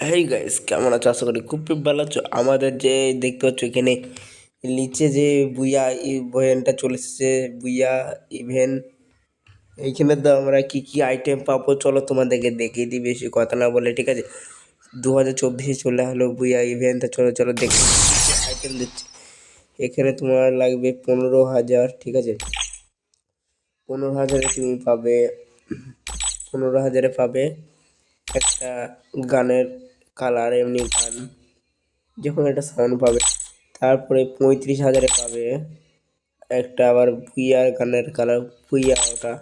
Hey guys, কেমন আছো? আশা করি খুব খুব ভালো আছো। আমাদের যে দেখতে পাচ্ছ এখানে নিচে যে বুইয়া ইভেন্টটা চলে এসেছে, বুইয়া ইভেন্ট। এইখানে তো আমরা কি কি আইটেম পাবো চলো তোমাদেরকে দেখিয়ে দিই, বেশি কথা না বলে, ঠিক আছে? 2024 চলে হলো বুইয়া ইভেন্ট, চলো চলো দেখি আইটেম দিচ্ছি। এখানে তোমার লাগবে 15,000, ঠিক আছে? 15,000 তুমি পাবে, 15,000 পাবে একটা গানের কালার, এমনি গান যে কোনো একটা সাউন্ড পাবে। তারপরে 35,000 পাবে একটা আবার ভুইয়ার গানের কালার, ভুইয়া ওটা।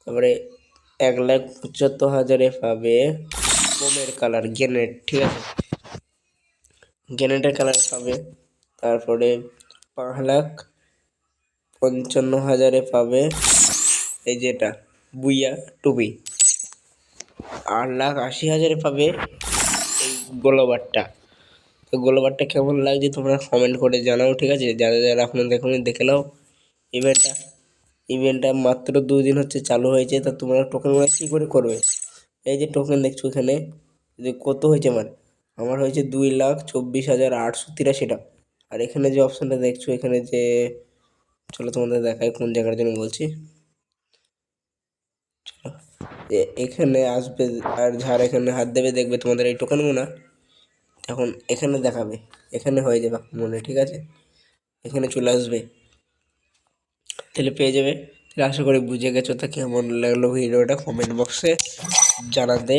তারপরে 1,75,000 পাবে বোমের কালার, গ্রেনেড, ঠিক আছে? গ্রেনেডের কালার পাবে। তারপরে 5,55,000 পাবে এই যেটা বুইয়া টুপি। 8,80,000 পাবে এই গোলাবারটা। তো গোলাবারটা কেমন লাগছে তোমরা কমেন্ট করে জানাও, ঠিক আছে? যারা যারা এখনো দেখুন দেখে নাও ইভেন্টটা। ইভেন্টটা মাত্র 2 দিন হচ্ছে চালু হয়েছে, তা তোমরা টোকেনগুলো কী করে করবে? এই যে টোকেন দেখছো এখানে, যে কত হয়েছে আমার হয়েছে 2,24,883 টাকা। আর এখানে যে অপশানটা দেখছো, এখানে যে, চলো তোমাদের দেখাই কোন জায়গার জন্য বলছি। এখানে আসবে, আর যারা এখানে হাত দেবে দেখবে তোমাদের এই টোকেনগুলো এখন এখানে দেখাবে, এখানে হয়ে যাবে মনে, ঠিক আছে? এখানে চলে আসবে, তাহলে পেয়ে যাবে। তাহলে আশা করি বুঝে গেছো। তা কেমন লাগলো ভিডিওটা কমেন্ট বক্সে জানাতে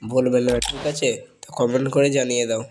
ভুলবেন না, ঠিক আছে? তো কমেন্ট করে জানিয়ে দাও।